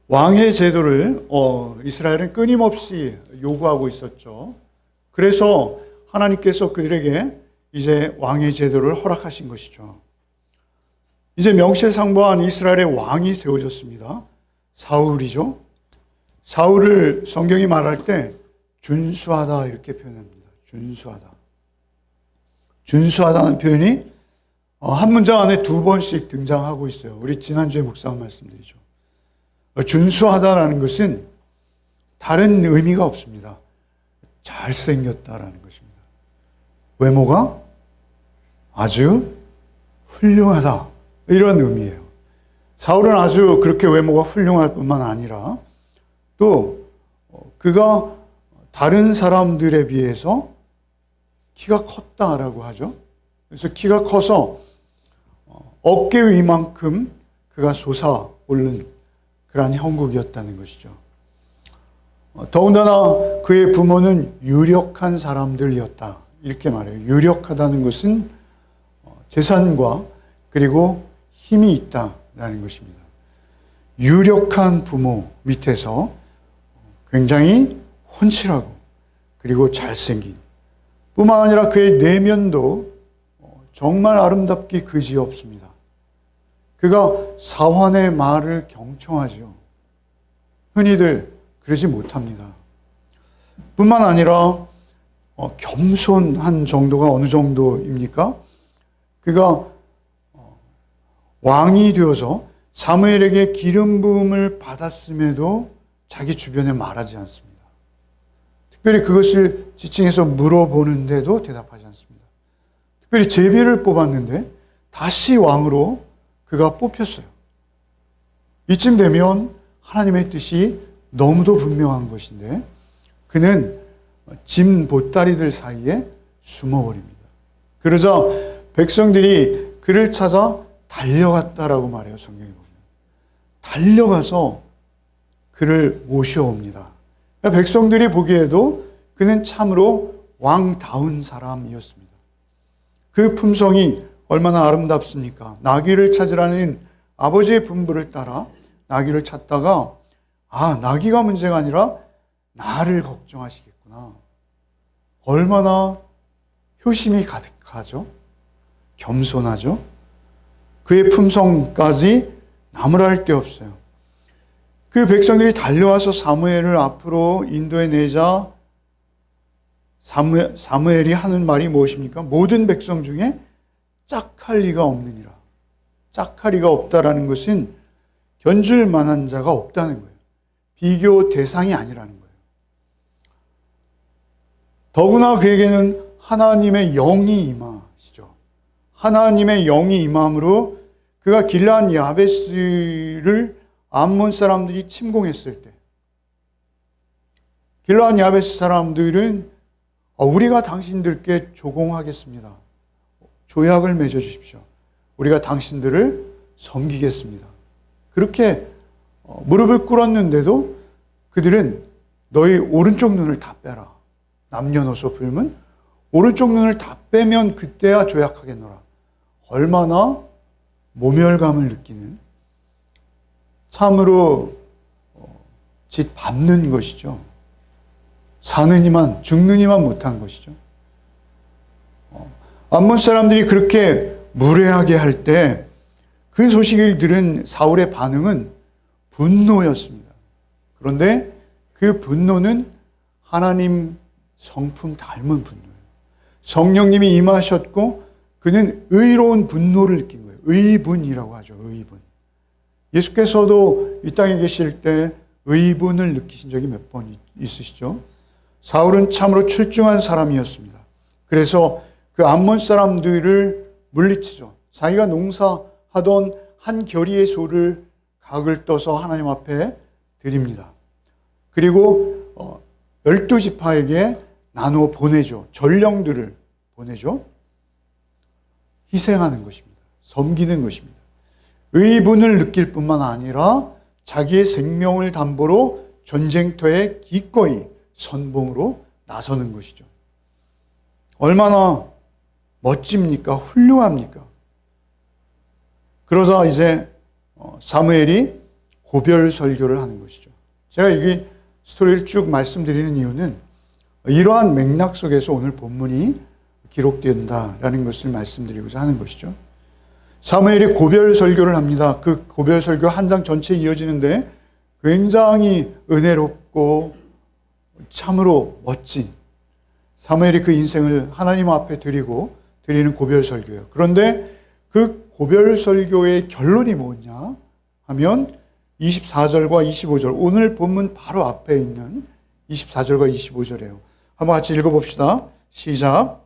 왕의 제도를 이스라엘은 끊임없이 요구하고 있었죠. 그래서 하나님께서 그들에게 이제 왕의 제도를 허락하신 것이죠. 이제 명실상부한 이스라엘의 왕이 세워졌습니다. 사울이죠. 사울을 성경이 말할 때 준수하다 이렇게 표현합니다. 준수하다. 준수하다는 표현이 한 문장 안에 두 번씩 등장하고 있어요. 우리 지난주에 묵상 말씀드리죠. 준수하다라는 것은 다른 의미가 없습니다. 잘생겼다라는 것입니다. 외모가 아주 훌륭하다 이런 의미예요. 사울은 아주 그렇게 외모가 훌륭할 뿐만 아니라 또 그가 다른 사람들에 비해서 키가 컸다라고 하죠. 그래서 키가 커서 어깨 위만큼 그가 솟아오른 그러한 형국이었다는 것이죠. 더군다나 그의 부모는 유력한 사람들이었다. 이렇게 말해요. 유력하다는 것은 재산과 그리고 힘이 있다라는 것입니다. 유력한 부모 밑에서 굉장히 훤칠하고 그리고 잘생긴 뿐만 아니라 그의 내면도 정말 아름답기 그지없습니다. 그가 사환의 말을 경청하죠. 흔히들 그러지 못합니다. 뿐만 아니라 겸손한 정도가 어느 정도입니까? 그가 왕이 되어서 사무엘에게 기름 부음을 받았음에도 자기 주변에 말하지 않습니다. 특별히 그것을 지칭해서 물어보는데도 대답하지 않습니다. 특별히 제비를 뽑았는데 다시 왕으로 그가 뽑혔어요. 이쯤 되면 하나님의 뜻이 너무도 분명한 것인데 그는 짐 보따리들 사이에 숨어버립니다. 그러자 백성들이 그를 찾아 달려갔다라고 말해요. 성경에 보면. 달려가서 그를 모셔옵니다. 백성들이 보기에도 그는 참으로 왕다운 사람이었습니다. 그 품성이 얼마나 아름답습니까? 나귀를 찾으라는 아버지의 분부를 따라 나귀를 찾다가 나귀가 문제가 아니라 나를 걱정하시겠구나. 얼마나 효심이 가득하죠? 겸손하죠? 그의 품성까지 나무랄 데 없어요. 그 백성들이 달려와서 사무엘을 앞으로 인도해 내자 사무엘이 하는 말이 무엇입니까? 모든 백성 중에 짝할 리가 없느니라. 짝할 리가 없다라는 것은 견줄 만한 자가 없다는 거예요. 비교 대상이 아니라는 거예요. 더구나 그에게는 하나님의 영이 임하시죠. 하나님의 영이 임함으로 그가 길르앗 야베스를 암몬 사람들이 침공했을 때 길르앗 야베스 사람들은 우리가 당신들께 조공하겠습니다. 조약을 맺어 주십시오. 우리가 당신들을 섬기겠습니다. 그렇게 무릎을 꿇었는데도 그들은 너희 오른쪽 눈을 다 빼라. 남녀노소 불문 오른쪽 눈을 다 빼면 그때야 조약하겠노라. 얼마나 모멸감을 느끼는 참으로 짓 밟는 것이죠. 사는 이만 죽는 이만 못한 것이죠. 암몬 사람들이 그렇게 무례하게 할 때 그 소식을 들은 사울의 반응은 분노였습니다. 그런데 그 분노는 하나님 성품 닮은 분노예요. 성령님이 임하셨고 그는 의로운 분노를 느낀 거예요. 의분이라고 하죠. 의분. 예수께서도 이 땅에 계실 때 의분을 느끼신 적이 몇 번 있으시죠? 사울은 참으로 출중한 사람이었습니다. 그래서 그 암몬 사람들을 물리치죠. 자기가 농사하던 한 겨리의 소를 각을 떠서 하나님 앞에 드립니다. 그리고 12지파에게 나누어 보내죠. 전령들을 보내죠. 희생하는 것입니다. 섬기는 것입니다. 의분을 느낄 뿐만 아니라 자기의 생명을 담보로 전쟁터에 기꺼이 선봉으로 나서는 것이죠. 얼마나 멋집니까? 훌륭합니까? 그러자 이제 사무엘이 고별 설교를 하는 것이죠. 제가 이 스토리를 쭉 말씀드리는 이유는 이러한 맥락 속에서 오늘 본문이 기록된다라는 것을 말씀드리고자 하는 것이죠. 사무엘이 고별 설교를 합니다. 그 고별 설교 한 장 전체에 이어지는데 굉장히 은혜롭고 참으로 멋진 사무엘이 그 인생을 하나님 앞에 드리는 고별 설교예요. 그런데 그 고별 설교의 결론이 뭐냐 하면 24절과 25절, 오늘 본문 바로 앞에 있는 24절과 25절이에요. 한번 같이 읽어봅시다. 시작.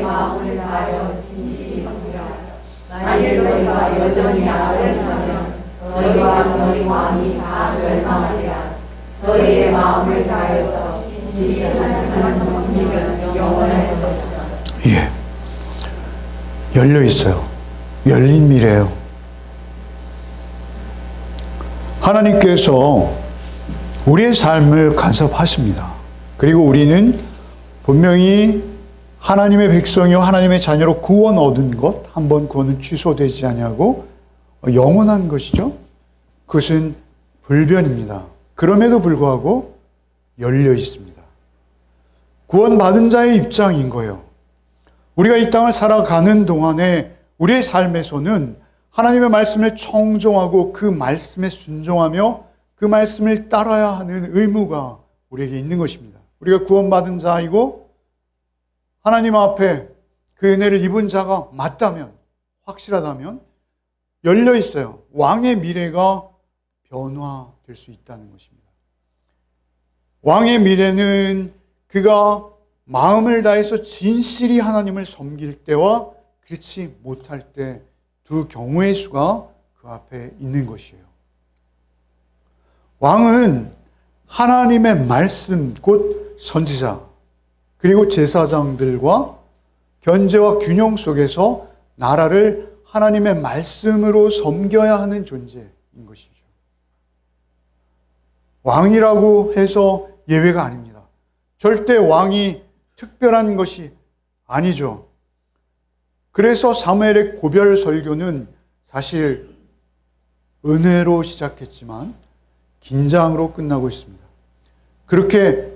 마음을 다하여 진실이 섬기라. 만일 너희가 여전히 악을 행하면 너희와 너희 왕이 다 멸망하리라. 너희의 마음을 다해서 진실이 하나님을 섬기면 영원할 것이다. 예, 열려 있어요. 열린 미래예요. 하나님께서 우리의 삶을 간섭하십니다. 그리고 우리는 분명히 하나님의 백성이요 하나님의 자녀로 구원 얻은 것, 한 번 구원은 취소되지 아니하고 영원한 것이죠. 그것은 불변입니다. 그럼에도 불구하고 열려 있습니다. 구원받은 자의 입장인 거예요. 우리가 이 땅을 살아가는 동안에 우리의 삶에서는 하나님의 말씀을 청종하고 그 말씀에 순종하며 그 말씀을 따라야 하는 의무가 우리에게 있는 것입니다. 우리가 구원받은 자이고 하나님 앞에 그 은혜를 입은 자가 맞다면, 확실하다면 열려 있어요. 왕의 미래가 변화될 수 있다는 것입니다. 왕의 미래는 그가 마음을 다해서 진실히 하나님을 섬길 때와 그렇지 못할 때 두 경우의 수가 그 앞에 있는 것이에요. 왕은 하나님의 말씀, 곧 선지자, 그리고 제사장들과 견제와 균형 속에서 나라를 하나님의 말씀으로 섬겨야 하는 존재인 것이죠. 왕이라고 해서 예외가 아닙니다. 절대 왕이 특별한 것이 아니죠. 그래서 사무엘의 고별 설교는 사실 은혜로 시작했지만 긴장으로 끝나고 있습니다. 그렇게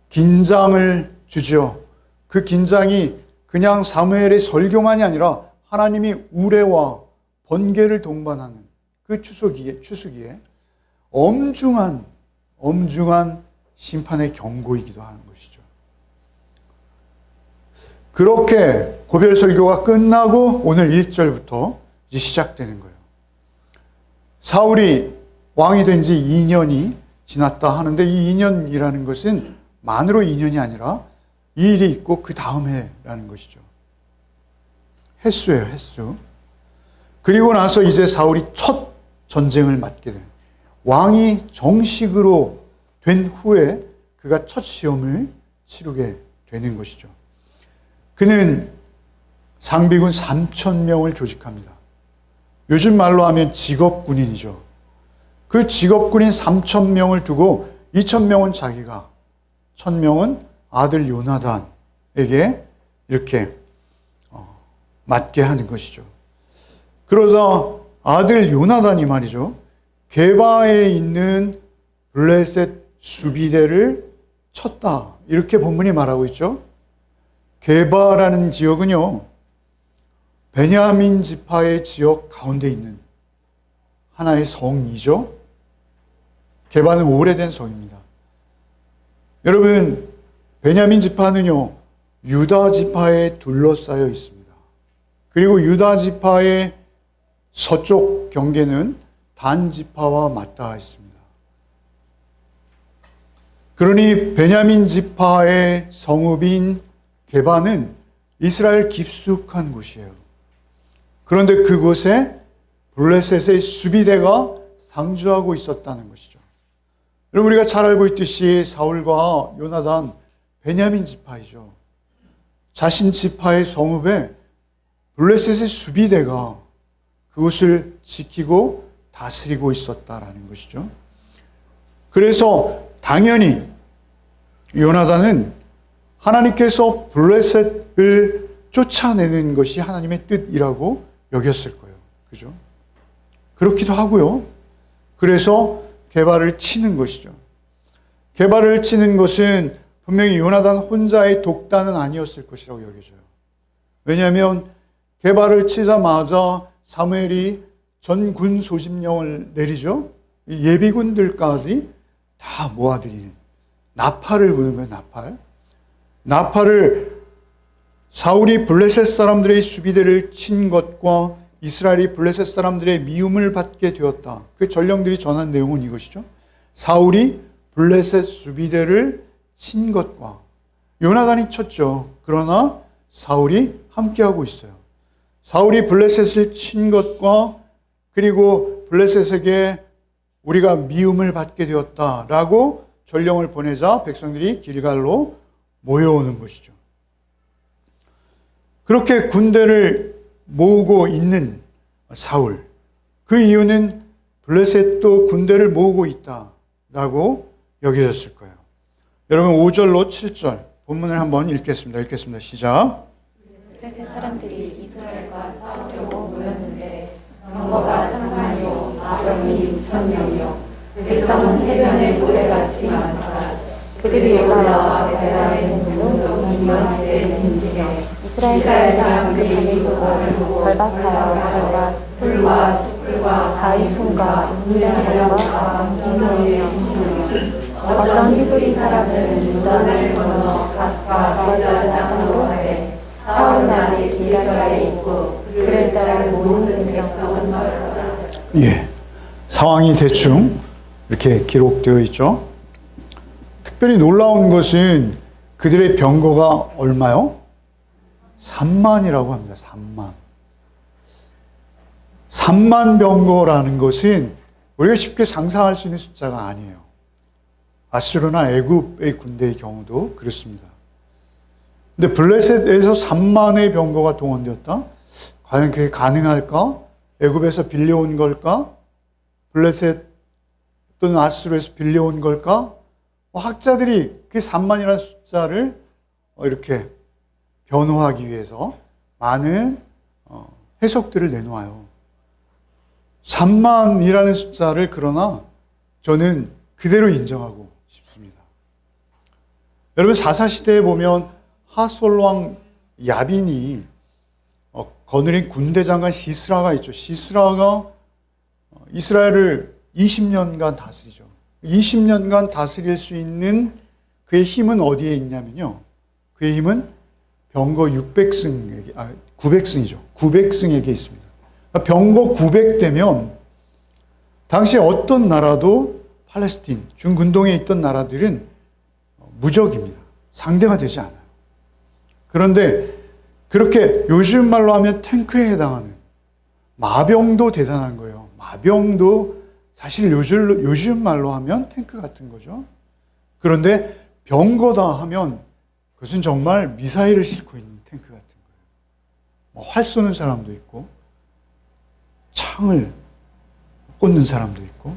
긴장을 주죠. 그 긴장이 그냥 사무엘의 설교만이 아니라 하나님이 우레와 번개를 동반하는 그 추수기에 엄중한 심판의 경고이기도 하는 것이죠. 그렇게 고별 설교가 끝나고 오늘 1절부터 이제 시작되는 거예요. 사울이 왕이 된 지 2년이 지났다 하는데 이 2년이라는 것은 만으로 2년이 아니라 이 일이 있고 그 다음 해라는 것이죠. 횟수예요, 횟수. 그리고 나서 이제 사울이 첫 전쟁을 맡게 돼요. 왕이 정식으로 된 후에 그가 첫 시험을 치르게 되는 것이죠. 그는 상비군 3,000명을 조직합니다. 요즘 말로 하면 직업군인이죠. 그 직업군인 3,000명을 두고 2,000명은 자기가, 1,000명은 아들 요나단에게 이렇게 맡게 하는 것이죠. 그러자 아들 요나단이 말이죠, 게바에 있는 블레셋 수비대를 쳤다, 이렇게 본문이 말하고 있죠. 게바라는 지역은요, 베냐민 지파의 지역 가운데 있는 하나의 성이죠. 게바는 오래된 성입니다. 여러분, 베냐민 지파는요, 유다 지파에 둘러싸여 있습니다. 그리고 유다 지파의 서쪽 경계는 단 지파와 맞닿아 있습니다. 그러니 베냐민 지파의 성읍인 게바는 이스라엘 깊숙한 곳이에요. 그런데 그곳에 블레셋의 수비대가 상주하고 있었다는 것이죠. 여러분, 우리가 잘 알고 있듯이 사울과 요나단, 베냐민 지파이죠. 자신 지파의 성읍에 블레셋의 수비대가 그곳을 지키고 다스리고 있었다라는 것이죠. 그래서 당연히 요나단은 하나님께서 블레셋을 쫓아내는 것이 하나님의 뜻이라고 여겼을 거예요. 그죠? 그렇기도 하고요. 그래서 게발을 치는 것이죠. 게발을 치는 것은 분명히 요나단 혼자의 독단은 아니었을 것이라고 여겨져요. 왜냐하면 게발을 치자마자 사무엘이 전군 소집령을 내리죠. 예비군들까지 다 모아들이는 나팔을 부는 거예요. 나팔을 사울이 블레셋 사람들의 수비대를 친 것과 이스라엘이 블레셋 사람들의 미움을 받게 되었다. 그 전령들이 전한 내용은 이것이죠. 사울이 블레셋 수비대를 친 것과 요나단이 쳤죠. 그러나 사울이 함께하고 있어요. 사울이 블레셋을 친 것과 그리고 블레셋에게 우리가 미움을 받게 되었다라고 전령을 보내자 백성들이 길갈로 모여오는 것이죠. 그렇게 군대를 모으고 있는 사울, 그 이유는 블레셋도 군대를 모으고 있다라고 여겨졌을 거예요. 여러분 5절로 7절 본문을 한번 읽겠습니다. 시작. 블레셋 사람들이 이스라엘과 싸우려고 모였는데 병거가 3만이요 마병이 6,000명이요 백성은 해변에 모래같이 많더라. 그들이 올라와 대단의 동족 이스라엘의 진지에 이스라엘 사람들이 그것을 절박하여 절과 숲과 바위 틈과 물량과 넘긴 소리며 어떤 히브리 사람은 요단을 건너 갓과 거절한 땅으로 가되 사울은 아직 길갈에 있고 그를 따른 모든 백성은 떠났더라. 예, 상황이 대충 이렇게 기록되어 있죠. 특별히 놀라운 것은 그들의 병거가 얼마요? 3만이라고 합니다. 3만 병거라는 것은 우리가 쉽게 상상할 수 있는 숫자가 아니에요. 아수르나 애굽의 군대의 경우도 그렇습니다. 근데 블레셋에서 3만의 병거가 동원되었다? 과연 그게 가능할까? 애굽에서 빌려온 걸까? 블레셋 또는 아수르에서 빌려온 걸까? 학자들이 그 3만이라는 숫자를 이렇게 변호하기 위해서 많은 해석들을 내놓아요. 3만이라는 숫자를 그러나 저는 그대로 인정하고 싶습니다. 여러분 사사시대에 보면 하솔왕 야빈이 거느린 군대장관 시스라가 있죠. 시스라가 이스라엘을 20년간 다스리죠. 20년간 다스릴 수 있는 그의 힘은 어디에 있냐면요. 그의 힘은 병거 900승에게 있습니다. 병거 900대면 당시 어떤 나라도 팔레스틴, 중근동에 있던 나라들은 무적입니다. 상대가 되지 않아요. 그런데 그렇게 요즘 말로 하면 탱크에 해당하는 마병도 대단한 거예요. 마병도 사실 요즘 말로 하면 탱크 같은 거죠. 그런데 병거다 하면 그것은 정말 미사일을 싣고 있는 탱크 같은 거예요. 활 쏘는 사람도 있고 창을 꽂는 사람도 있고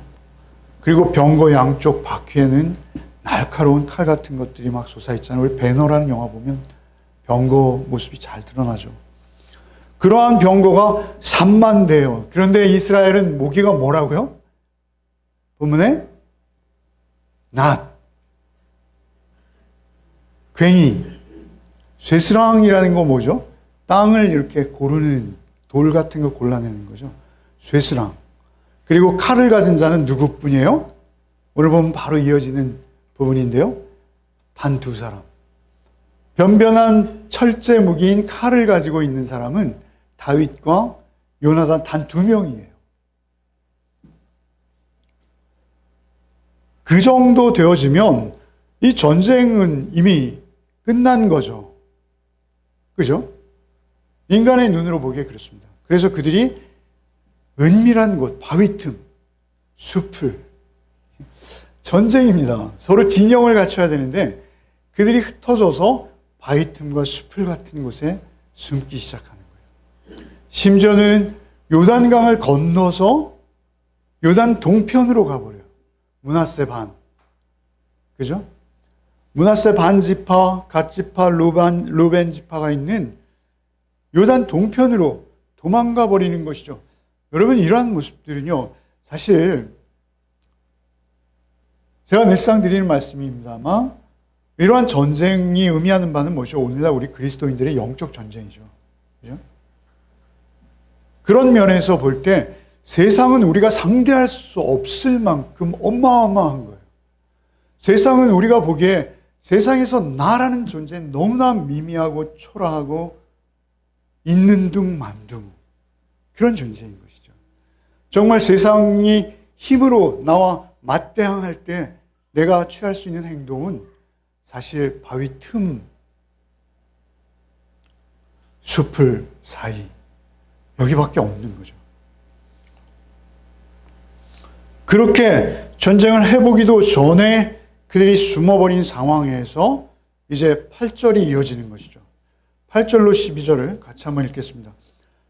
그리고 병거 양쪽 바퀴에는 날카로운 칼 같은 것들이 막 솟아있잖아요. 우리 배너라는 영화 보면 병거 모습이 잘 드러나죠. 그러한 병거가 3만 대예요. 그런데 이스라엘은 모기가 뭐라고요? 본문에 낫, 괭이, 쇠스랑이라는 거 뭐죠? 땅을 이렇게 고르는 돌 같은 거 골라내는 거죠. 쇠스랑. 그리고 칼을 가진 자는 누구뿐이에요? 오늘 보면 바로 이어지는 부분인데요. 단 2사람. 변변한 철제 무기인 칼을 가지고 있는 사람은 다윗과 요나단 단 2명이에요. 그 정도 되어지면 이 전쟁은 이미 끝난 거죠. 그죠? 인간의 눈으로 보기에 그렇습니다. 그래서 그들이 은밀한 곳, 바위 틈, 숲을, 전쟁입니다. 서로 진영을 갖춰야 되는데 그들이 흩어져서 바위 틈과 숲을 같은 곳에 숨기 시작하는 거예요. 심지어는 요단강을 건너서 요단 동편으로 가버려요. 므낫세 반. 그죠? 므낫세 반지파, 갓지파, 루벤 지파가 있는 요단 동편으로 도망가 버리는 것이죠. 여러분, 이러한 모습들은요, 사실 제가 늘상 드리는 말씀입니다만 이러한 전쟁이 의미하는 바는 뭐죠? 오늘날 우리 그리스도인들의 영적 전쟁이죠. 그죠? 그런 면에서 볼 때 세상은 우리가 상대할 수 없을 만큼 어마어마한 거예요. 세상은 우리가 보기에 세상에서 나라는 존재는 너무나 미미하고 초라하고 있는 둥 만 둥 그런 존재인 것이죠. 정말 세상이 힘으로 나와 맞대항할 때 내가 취할 수 있는 행동은 사실 바위 틈, 숲을 사이 여기밖에 없는 거죠. 그렇게 전쟁을 해보기도 전에 그들이 숨어버린 상황에서 이제 8절이 이어지는 것이죠. 8절로 12절을 같이 한번 읽겠습니다.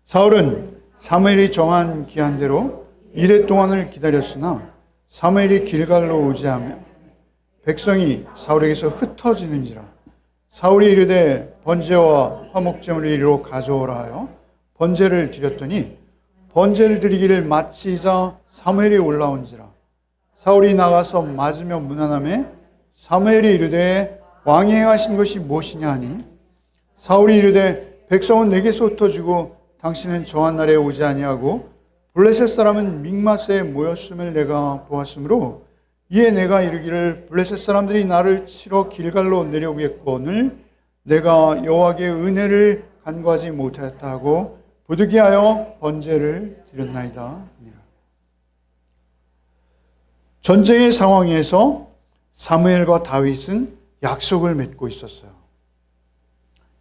사울은 사무엘이 정한 기한대로 이레 동안을 기다렸으나 사무엘이 길갈로 오지 않으며 백성이 사울에게서 흩어지는지라. 사울이 이르되 번제와 화목제물을 이리로 가져오라 하여 번제를 드렸더니 번제를 드리기를 마치자 사무엘이 올라온지라. 사울이 나가서 맞으며 문안하매 사무엘이 이르되 왕이 행하신 것이 무엇이냐 하니 사울이 이르되 백성은 내게서 흩어지고 당신은 정한 날에 오지 아니하고 블레셋 사람은 믹마스에 모였음을 내가 보았으므로 이에 내가 이르기를 블레셋 사람들이 나를 치러 길갈로 내려오겠거늘 내가 여호와께 은혜를 간구하지 못하였다 하고 부득이하여 번제를 드렸나이다 하니라. 전쟁의 상황에서 사무엘과 다윗은 약속을 맺고 있었어요.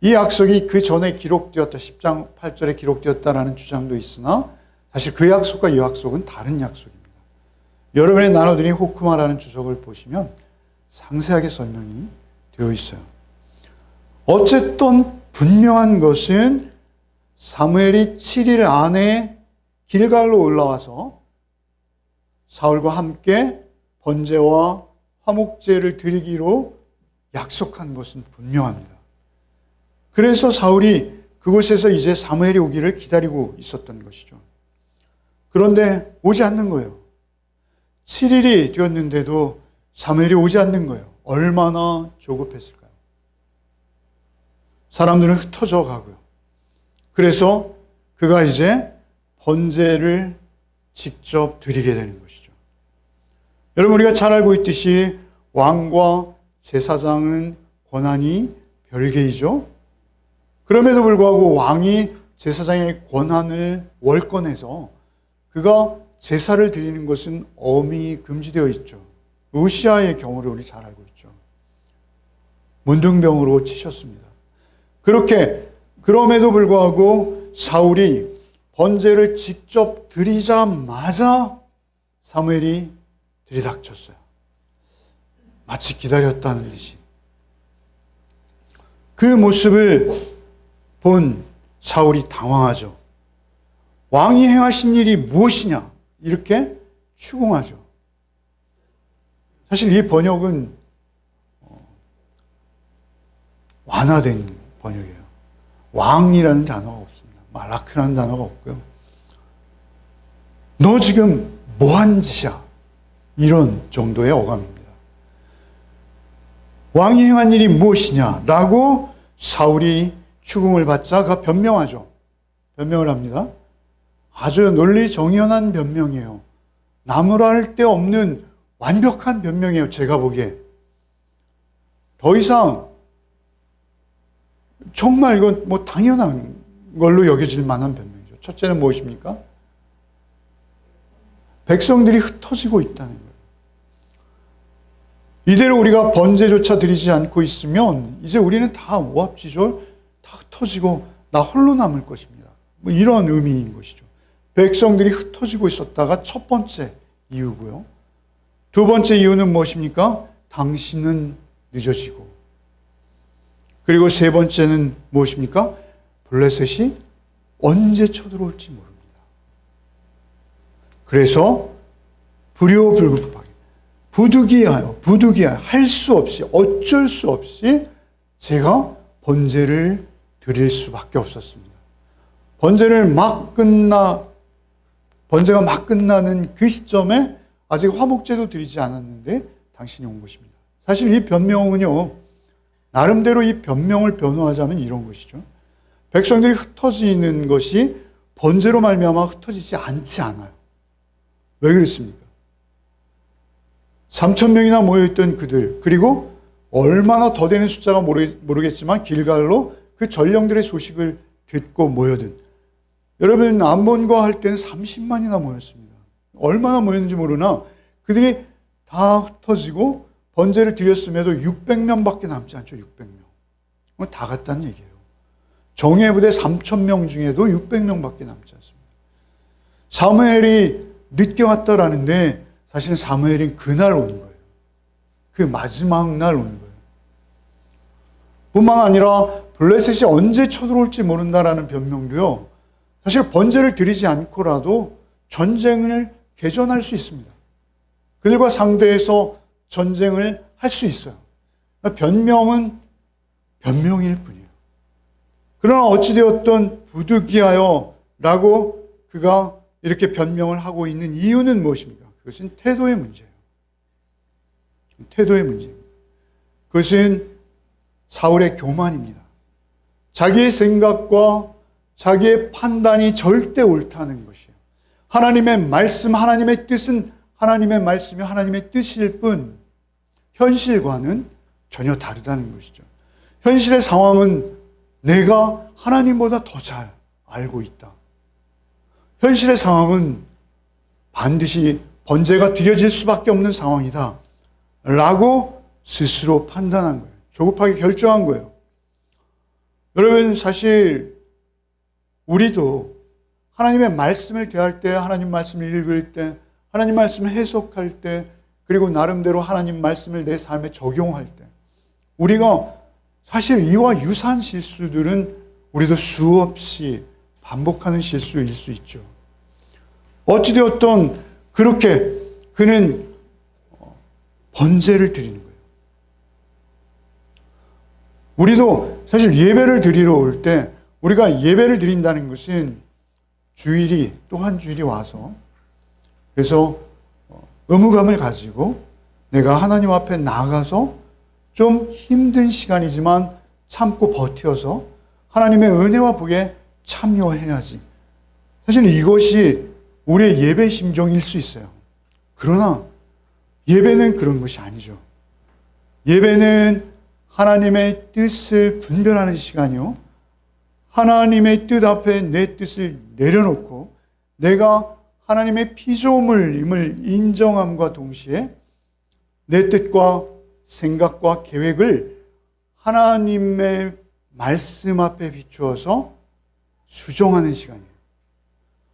이 약속이 그 전에 기록되었다, 10장 8절에 기록되었다라는 주장도 있으나 사실 그 약속과 이 약속은 다른 약속입니다. 여러분의 나눠드린 호크마라는 주석을 보시면 상세하게 설명이 되어 있어요. 어쨌든 분명한 것은 사무엘이 7일 안에 길갈로 올라와서 사울과 함께 번제와 화목제를 드리기로 약속한 것은 분명합니다. 그래서 사울이 그곳에서 이제 사무엘이 오기를 기다리고 있었던 것이죠. 그런데 오지 않는 거예요. 7일이 되었는데도 사무엘이 오지 않는 거예요. 얼마나 조급했을까요? 사람들은 흩어져 가고요. 그래서 그가 이제 번제를 직접 드리게 되는 것이죠. 여러분, 우리가 잘 알고 있듯이 왕과 제사장은 권한이 별개이죠. 그럼에도 불구하고 왕이 제사장의 권한을 월권해서 그가 제사를 드리는 것은 엄히 금지되어 있죠. 우시아의 경우를 우리 잘 알고 있죠. 문둥병으로 치셨습니다. 그렇게 그럼에도 불구하고 사울이 번제를 직접 드리자마자 사무엘이 들이닥쳤어요. 마치 기다렸다는 듯이. 그 모습을 본 사울이 당황하죠. 왕이 행하신 일이 무엇이냐? 이렇게 추궁하죠. 사실 이 번역은 완화된 번역이에요. 왕이라는 단어가 없습니다. 말라크라는 단어가 없고요. 너 지금 뭐한 짓이야? 이런 정도의 어감입니다. 왕이 행한 일이 무엇이냐라고 사울이 추궁을 받자 그가 변명하죠. 변명을 합니다. 아주 논리 정연한 변명이에요. 나무랄 데 없는 완벽한 변명이에요. 제가 보기에. 더 이상 정말 이건 뭐 당연한 걸로 여겨질 만한 변명이죠. 첫째는 무엇입니까? 백성들이 흩어지고 있다는 거예요. 이대로 우리가 번제조차 드리지 않고 있으면 이제 우리는 다 오합지졸 다 흩어지고 나 홀로 남을 것입니다. 뭐 이런 의미인 것이죠. 백성들이 흩어지고 있었다가 첫 번째 이유고요. 두 번째 이유는 무엇입니까? 당신은 늦어지고. 그리고 세 번째는 무엇입니까? 블레셋이 언제 쳐들어올지 모릅니다. 그래서 불효불급하게 부득이하여 할 수 없이 어쩔 수 없이 제가 번제를 드릴 수밖에 없었습니다. 번제가 막 끝나는 그 시점에 아직 화목제도 드리지 않았는데 당신이 온 것입니다. 사실 이 변명은요, 나름대로 이 변명을 변호하자면 이런 것이죠. 백성들이 흩어지는 것이 번제로 말미암아 흩어지지 않지 않아요. 왜 그랬습니까? 3,000명이나 모여있던 그들, 그리고 얼마나 더 되는 숫자가 모르겠지만 길갈로 그 전령들의 소식을 듣고 모여든, 여러분 암몬과 할 때는 30만이나 모였습니다. 얼마나 모였는지 모르나 그들이 다 흩어지고 번제를 드렸음에도 600명밖에 남지 않죠. 600명. 다 갔다는 얘기예요. 정예 부대 3,000명 중에도 600명밖에 남지 않습니다. 사무엘이 늦게 왔다라는데 사실은 사무엘이 그날 오는 거예요. 그 마지막 날 오는 거예요. 뿐만 아니라 블레셋이 언제 쳐들어올지 모른다라는 변명도요, 사실 번제를 드리지 않고라도 전쟁을 개전할 수 있습니다. 그들과 상대해서 전쟁을 할 수 있어요. 변명은 변명일 뿐이에요. 그러나 어찌되었든 부득이하여 라고 그가 이렇게 변명을 하고 있는 이유는 무엇입니까? 그것은 태도의 문제예요. 태도의 문제입니다. 그것은 사울의 교만입니다. 자기의 생각과 자기의 판단이 절대 옳다는 것이에요. 하나님의 말씀, 하나님의 뜻은 하나님의 말씀이 하나님의 뜻일 뿐 현실과는 전혀 다르다는 것이죠. 현실의 상황은 내가 하나님보다 더 잘 알고 있다. 현실의 상황은 반드시 번제가 드려질 수밖에 없는 상황이다 라고 스스로 판단한 거예요. 조급하게 결정한 거예요. 여러분, 사실 우리도 하나님의 말씀을 대할 때, 하나님 말씀을 읽을 때, 하나님 말씀을 해석할 때, 그리고 나름대로 하나님 말씀을 내 삶에 적용할 때, 우리가 사실 이와 유사한 실수들은 우리도 수없이 반복하는 실수일 수 있죠. 어찌되었든 그렇게 그는 번제를 드리는 거예요. 우리도 사실 예배를 드리러 올 때, 우리가 예배를 드린다는 것은 주일이 또 한 주일이 와서, 그래서 의무감을 가지고 내가 하나님 앞에 나가서 좀 힘든 시간이지만 참고 버텨서 하나님의 은혜와 복에 참여해야지. 사실 이것이 우리의 예배 심정일 수 있어요. 그러나 예배는 그런 것이 아니죠. 예배는 하나님의 뜻을 분별하는 시간이요, 하나님의 뜻 앞에 내 뜻을 내려놓고 내가 하나님의 피조물임을 인정함과 동시에 내 뜻과 생각과 계획을 하나님의 말씀 앞에 비추어서 수정하는 시간이에요.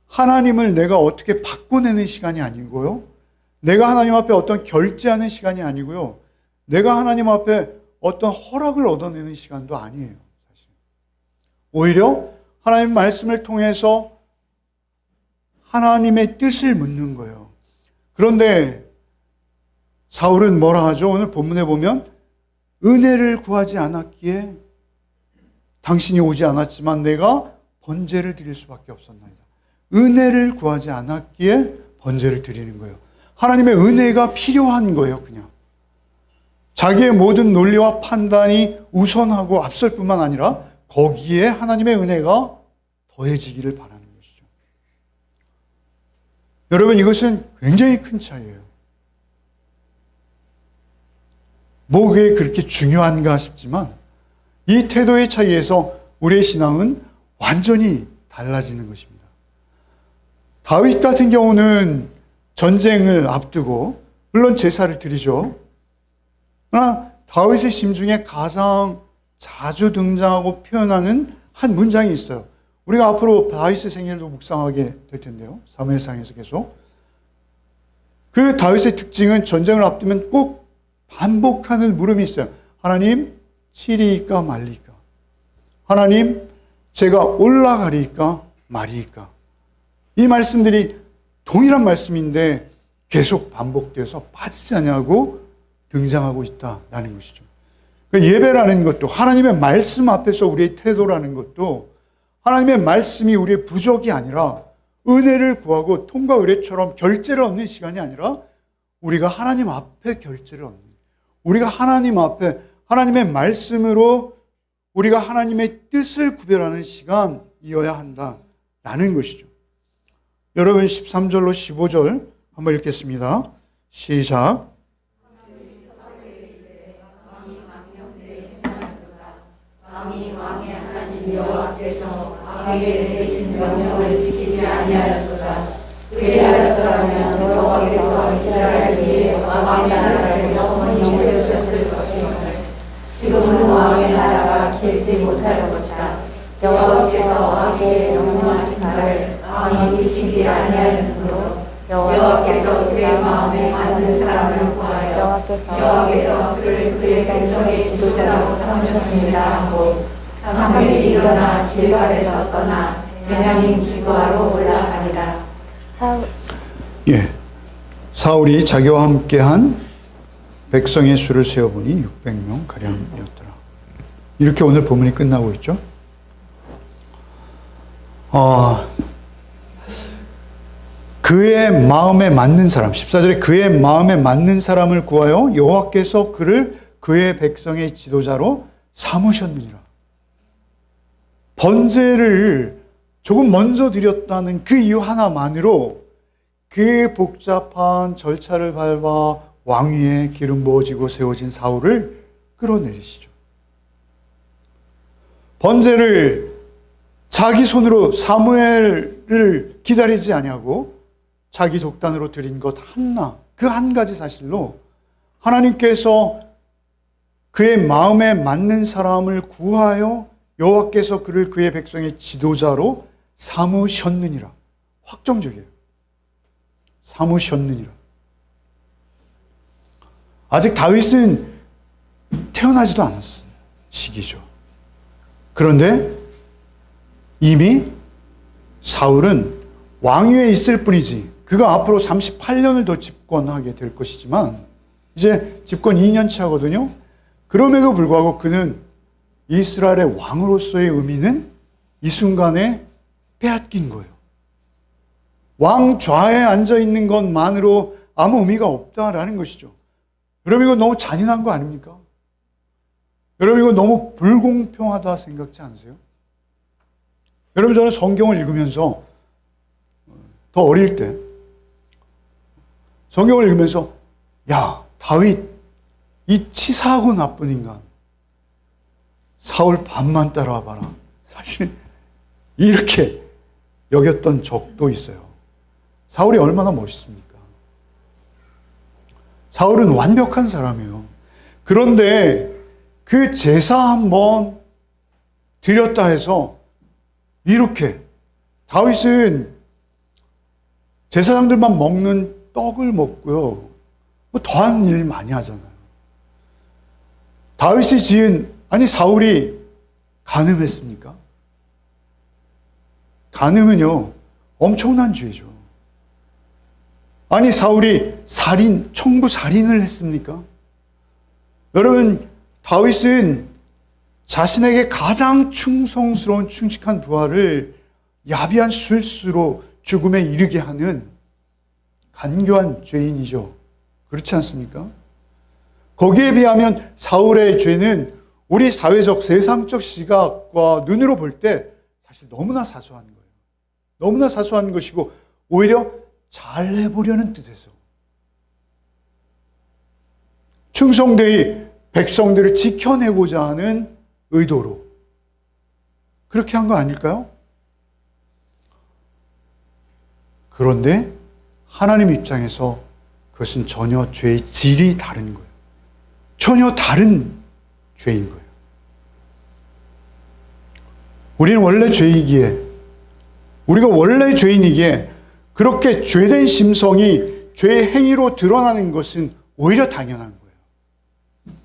하나님을 내가 어떻게 바꿔내는 시간이 아니고요, 내가 하나님 앞에 어떤 결제하는 시간이 아니고요, 내가 하나님 앞에 어떤 허락을 얻어내는 시간도 아니에요. 사실. 오히려 하나님 말씀을 통해서 하나님의 뜻을 묻는 거예요. 그런데 사울은 뭐라 하죠? 오늘 본문에 보면 은혜를 구하지 않았기에 당신이 오지 않았지만 내가 번제를 드릴 수밖에 없었나이다. 은혜를 구하지 않았기에 번제를 드리는 거예요. 하나님의 은혜가 필요한 거예요. 그냥 자기의 모든 논리와 판단이 우선하고 앞설 뿐만 아니라 거기에 하나님의 은혜가 더해지기를 바라는 것이죠. 여러분, 이것은 굉장히 큰 차이예요. 뭐 그게 그렇게 중요한가 싶지만 이 태도의 차이에서 우리의 신앙은 완전히 달라지는 것입니다. 다윗 같은 경우는 전쟁을 앞두고 물론 제사를 드리죠. 그러나 다윗의 심중에 가장 자주 등장하고 표현하는 한 문장이 있어요. 우리가 앞으로 다윗의 생애도 묵상하게 될 텐데요. 사무엘상에서 계속. 그 다윗의 특징은 전쟁을 앞두면 꼭 반복하는 물음이 있어요. 하나님, 치리이까 말리이까? 하나님, 제가 올라가리이까 말이이까? 이 말씀들이 동일한 말씀인데 계속 반복돼서 빠지지 않냐고 등장하고 있다라는 것이죠. 예배라는 것도 하나님의 말씀 앞에서 우리의 태도라는 것도 하나님의 말씀이 우리의 부족이 아니라 은혜를 구하고 통과 의례처럼 결제를 얻는 시간이 아니라 우리가 하나님 앞에 결제를 얻는, 우리가 하나님 앞에 하나님의 말씀으로 우리가 하나님의 뜻을 구별하는 시간이어야 한다라는 것이죠. 여러분 13절로 15절 한번 읽겠습니다. 시작. 왕이 왕의 하나님 여호와께서 왕에게 내리신 명령을 지키지 아니하였도다. 그리하였더라면 여호와께서 이스라엘에게 왕의 나라를 영원히 주셨을 것임을 지금은 왕의 나라가 길지 못할 것이다. 여호와께서 왕에게 명령하신 바를 왕이 지키지 아니하였으므로 여호와께서 그의 마음에 맞는 사람을 구하여 여호와께서 그를 그의 백성의 지도자로 삼으셨습니다 하고 3일 일어나 길갈에서 떠나 베냐민 기브아로 올라가니라. 사울이 자기와 함께한 백성의 수를 세어보니 600명 가량이었더라. 이렇게 오늘 본문이 끝나고 있죠. 그의 마음에 맞는 사람, 14절에 그의 마음에 맞는 사람을 구하여 여호와께서 그를 그의 백성의 지도자로 삼으셨느니라. 번제를 조금 먼저 드렸다는 그 이유 하나만으로 그 복잡한 절차를 밟아 왕위에 기름 부어지고 세워진 사울을 끌어내리시죠. 번제를 자기 손으로 사무엘을 기다리지 아니하고 자기 독단으로 드린 것 하나, 그 한 가지 사실로 하나님께서 그의 마음에 맞는 사람을 구하여 여호와께서 그를 그의 백성의 지도자로 삼으셨느니라. 확정적이에요. 삼으셨느니라. 아직 다윗은 태어나지도 않았을 시기죠. 그런데 이미 사울은 왕위에 있을 뿐이지, 그가 앞으로 38년을 더 집권하게 될 것이지만 이제 집권 2년치 하거든요. 그럼에도 불구하고 그는 이스라엘의 왕으로서의 의미는 이 순간에 빼앗긴 거예요. 왕 좌에 앉아 있는 것만으로 아무 의미가 없다라는 것이죠. 여러분, 이거 너무 잔인한 거 아닙니까? 여러분, 이거 너무 불공평하다 생각지 않으세요? 여러분, 저는 성경을 읽으면서 더 어릴 때 성경을 읽으면서 야, 다윗 이 치사하고 나쁜 인간 사울 반만 따라와 봐라. 사실 이렇게 여겼던 적도 있어요. 사울이 얼마나 멋있습니까? 사울은 완벽한 사람이에요. 그런데 그 제사 한번 드렸다 해서 이렇게 다윗은 제사장들만 먹는 떡을 먹고요. 뭐 더한 일 많이 하잖아요. 다윗이 지은, 아니 사울이 간음했습니까? 간음은요 엄청난 죄죠. 아니 사울이 청부 살인을 했습니까? 여러분, 다윗은 자신에게 가장 충성스러운 충직한 부하를 야비한 술수로 죽음에 이르게 하는 간교한 죄인이죠. 그렇지 않습니까? 거기에 비하면 사울의 죄는 우리 사회적 세상적 시각과 눈으로 볼 때 사실 너무나 사소한 거예요. 너무나 사소한 것이고 오히려 잘해보려는 뜻에서 충성되이 백성들을 지켜내고자 하는 의도로 그렇게 한 거 아닐까요? 그런데 하나님 입장에서 그것은 전혀 죄의 질이 다른 거예요. 전혀 다른 죄인 거예요. 우리는 원래 죄이기에, 우리가 원래 죄인이기에 그렇게 죄된 심성이 죄의 행위로 드러나는 것은 오히려 당연한 거예요.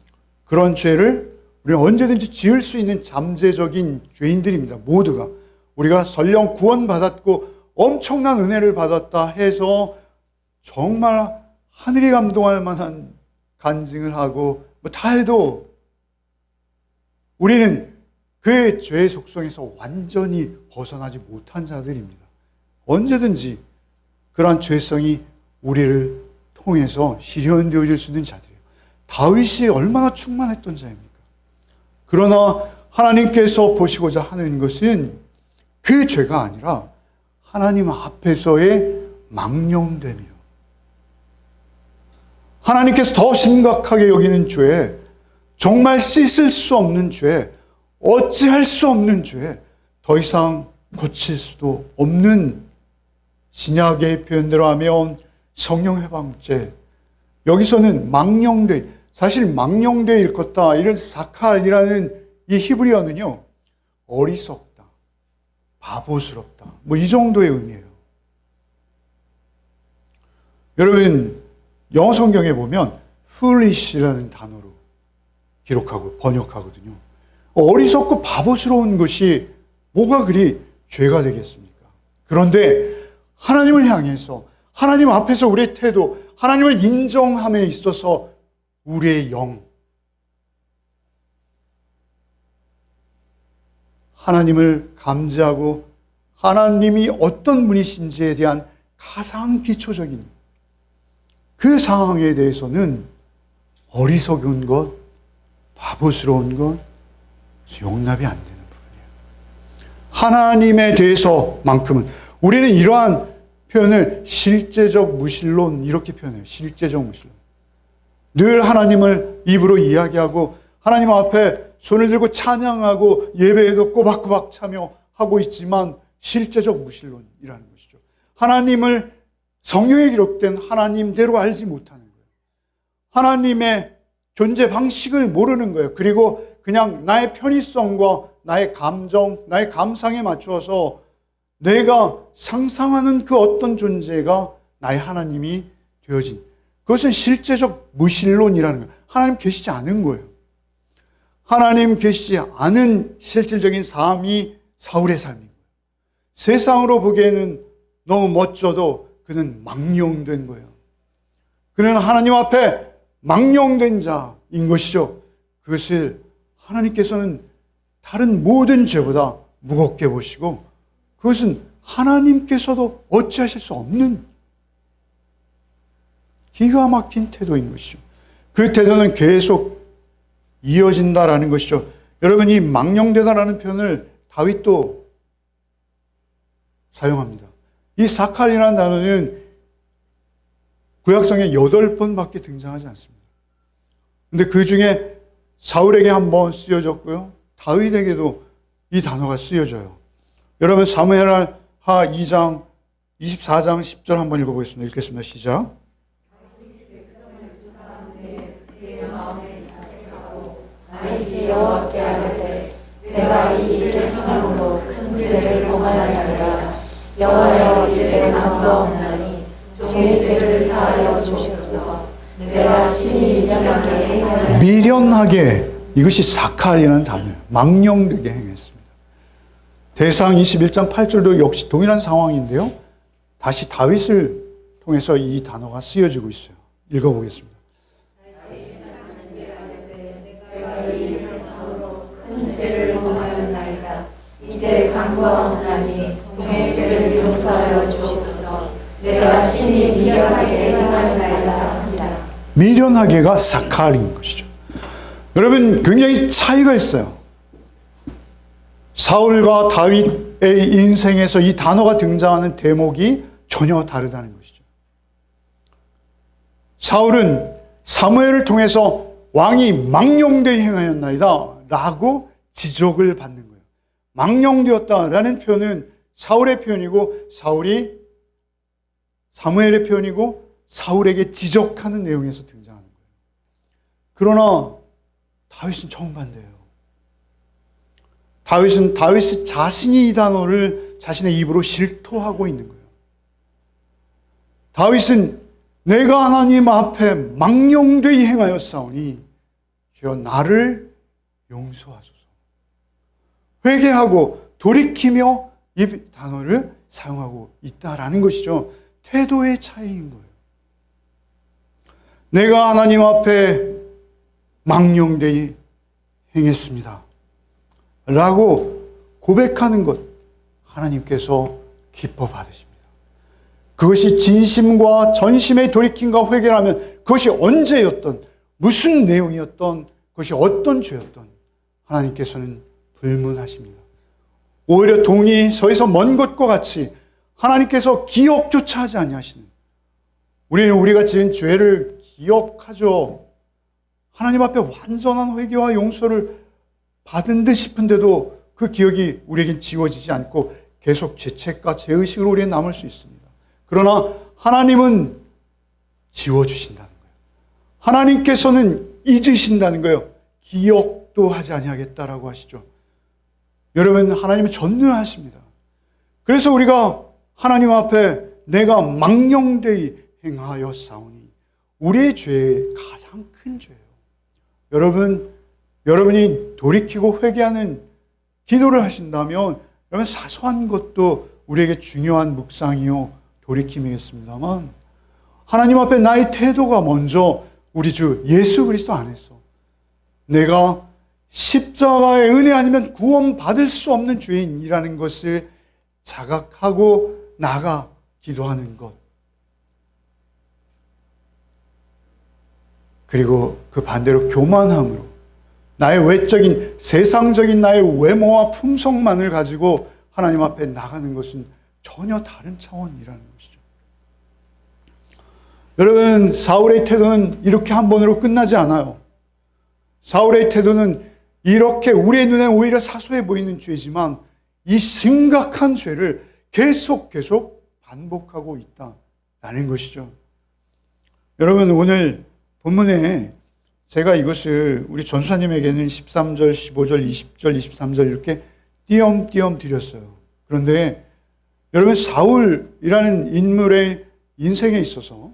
그런 죄를 우리는 언제든지 지을 수 있는 잠재적인 죄인들입니다. 모두가. 우리가 설령 구원받았고 엄청난 은혜를 받았다 해서 정말 하늘이 감동할 만한 간증을 하고 뭐 다 해도 우리는 그의 죄의 속성에서 완전히 벗어나지 못한 자들입니다. 언제든지 그러한 죄성이 우리를 통해서 실현되어질 수 있는 자들이에요. 다윗이 얼마나 충만했던 자입니까? 그러나 하나님께서 보시고자 하는 것은 그 죄가 아니라 하나님 앞에서의 망령됨이요. 하나님께서 더 심각하게 여기는 죄, 정말 씻을 수 없는 죄, 어찌할 수 없는 죄, 더 이상 고칠 수도 없는 신약의 표현대로 하면 성령 회방죄. 여기서는 망령되, 사실 망령되 일컫다, 이런 사칼이라는 이 히브리어는요, 어리석다, 바보스럽다, 뭐 이 정도의 의미예요. 여러분, 영어 성경에 보면 foolish라는 단어로 기록하고 번역하거든요. 어리석고 바보스러운 것이 뭐가 그리 죄가 되겠습니까? 그런데 하나님을 향해서, 하나님 앞에서 우리의 태도, 하나님을 인정함에 있어서 우리의 영, 하나님을 감지하고 하나님이 어떤 분이신지에 대한 가장 기초적인 그 상황에 대해서는 어리석은 것, 바보스러운 것, 용납이 안 되는 부분이에요. 하나님에 대해서만큼은 우리는 이러한 표현을 실제적 무신론 이렇게 표현해요. 실제적 무신론. 늘 하나님을 입으로 이야기하고 하나님 앞에 손을 들고 찬양하고 예배에도 꼬박꼬박 참여하고 있지만 실제적 무신론이라는 것이죠. 하나님을 성경에 기록된 하나님대로 알지 못하는 거예요. 하나님의 존재 방식을 모르는 거예요. 그리고 그냥 나의 편의성과 나의 감정, 나의 감상에 맞추어서 내가 상상하는 그 어떤 존재가 나의 하나님이 되어진, 그것은 실제적 무신론이라는 거예요. 하나님 계시지 않은 거예요. 하나님 계시지 않은 실질적인 삶이 사울의 삶인 거예요. 세상으로 보기에는 너무 멋져도 그는 망령된 거예요. 그는 하나님 앞에 망령된 자인 것이죠. 그것을 하나님께서는 다른 모든 죄보다 무겁게 보시고 그것은 하나님께서도 어찌하실 수 없는 기가 막힌 태도인 것이죠. 그 태도는 계속 이어진다라는 것이죠. 여러분, 이 망령되다라는 표현을 다윗도 사용합니다. 이 사칼이라는 단어는 구약성에 8번밖에 등장하지 않습니다. 근데 그 중에 사울에게 한 번 쓰여졌고요. 다윗에게도 이 단어가 쓰여져요. 여러분, 사무엘하 2장 24장 10절 한번 읽어보겠습니다. 읽겠습니다. 시작. 다윗이 여호와께 아뢰되 내가 이 일을 행함으로 큰 죄를 범하였나이다. 여호와여, 이제 감사옵나니 종의 죄를 사하여 주시옵소서. 내가 심히 미련하게 행하였나이다. 미련하게, 이것이 사칼이라는 단어예요. 망령되게 행했습니다. 대상 21장 8절도 역시 동일한 상황인데요. 다시 다윗을 통해서 이 단어가 쓰여지고 있어요. 읽어보겠습니다. 큰 죄를 범하였나이다. 이제 간구하오나니 종의 죄를 용서하여 주시옵소서. 내가 심히 미련하게 행하였나이다 하니라. 미련하게가 사칼인 것이죠. 여러분, 굉장히 차이가 있어요. 사울과 다윗의 인생에서 이 단어가 등장하는 대목이 전혀 다르다는 것이죠. 사울은 사무엘을 통해서 왕이 망령되이 행하였나이다 라고 지적을 받는 거예요. 망령되었다라는 표현은 사울의 표현이고 사울이 사무엘의 표현이고 사울에게 지적하는 내용에서 등장하는 거예요. 그러나 다윗은 정반대예요. 다윗 자신이 이 단어를 자신의 입으로 실토하고 있는 거예요. 다윗은 내가 하나님 앞에 망령되이 행하였사오니 주여 나를 용서하소서. 회개하고 돌이키며 이 단어를 사용하고 있다라는 것이죠. 태도의 차이인 거예요. 내가 하나님 앞에 망령되이 행했습니다. 라고 고백하는 것, 하나님께서 기뻐 받으십니다. 그것이 진심과 전심의 돌이킴과 회개라면 그것이 언제였던, 무슨 내용이었던, 그것이 어떤 죄였던 하나님께서는 불문하십니다. 오히려 동이 서에서 먼 것과 같이 하나님께서 기억조차 하지 아니하시는, 우리는 우리가 지은 죄를 기억하죠. 하나님 앞에 완전한 회개와 용서를 받은 듯 싶은데도 그 기억이 우리에겐 지워지지 않고 계속 죄책과 죄의식으로 우리에 남을 수 있습니다. 그러나 하나님은 지워주신다는 거예요. 하나님께서는 잊으신다는 거예요. 기억도 하지 아니하겠다라고 하시죠. 여러분, 하나님은 전능하십니다. 그래서 우리가 하나님 앞에 내가 망령되이 행하여 싸우니, 우리의 죄의 가장 큰 죄예요. 여러분이 돌이키고 회개하는 기도를 하신다면 여러분 사소한 것도 우리에게 중요한 묵상이요 돌이킴이겠습니다만, 하나님 앞에 나의 태도가 먼저 우리 주 예수 그리스도 안에서 내가 십자가의 은혜 아니면 구원받을 수 없는 죄인이라는 것을 자각하고 나가 기도하는 것, 그리고 그 반대로 교만함으로 나의 외적인 세상적인 나의 외모와 품성만을 가지고 하나님 앞에 나가는 것은 전혀 다른 차원이라는 것이죠. 여러분, 사울의 태도는 이렇게 한 번으로 끝나지 않아요. 사울의 태도는 이렇게 우리의 눈에 오히려 사소해 보이는 죄지만 이 심각한 죄를 계속 반복하고 있다라는 것이죠. 여러분, 오늘 본문에 제가 이것을 우리 전사님에게는 13절, 15절, 20절, 23절 이렇게 띄엄띄엄 드렸어요. 그런데 여러분, 사울이라는 인물의 인생에 있어서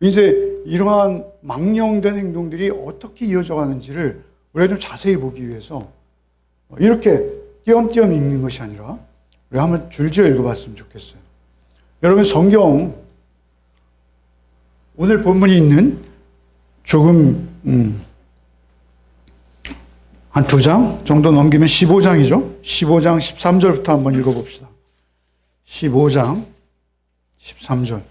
이제 이러한 망령된 행동들이 어떻게 이어져 가는지를 우리가 좀 자세히 보기 위해서 이렇게 띄엄띄엄 읽는 것이 아니라 우리 한번 줄지어 읽어봤으면 좋겠어요. 여러분, 성경 오늘 본문이 있는 조금 한 2장 정도 넘기면 15장이죠. 15장 13절부터 한번 읽어봅시다. 15장 13절.